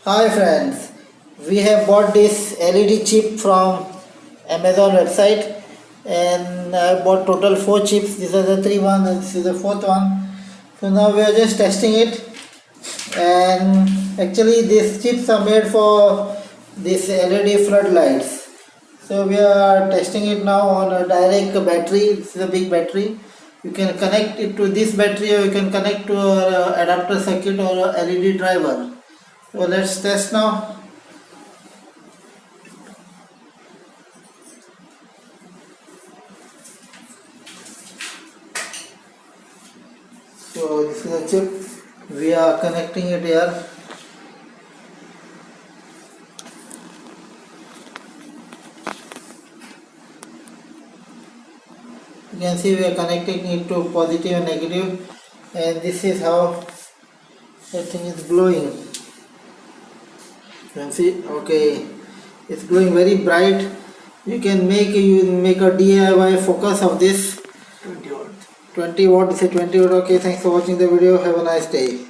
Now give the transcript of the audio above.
Hi friends, we have bought this LED chip from Amazon website and I bought total 4 chips. These are the 3 ones and this is the 4th one. So now we are just testing it, and actually these chips are made for this LED floodlights. So we are testing it now on a direct battery. This is a big battery. You can connect it to this battery or you can connect to an adapter circuit or a LED driver. So let's test now. So this is a chip. We are connecting it here. You can see we are connecting it to positive and negative, and this is how the thing is glowing. You can see, okay, it's glowing very bright. You can make a DIY focus of this. 20 watt. 20 watt. This is 20 watt. Okay, thanks for watching the video. Have a nice day.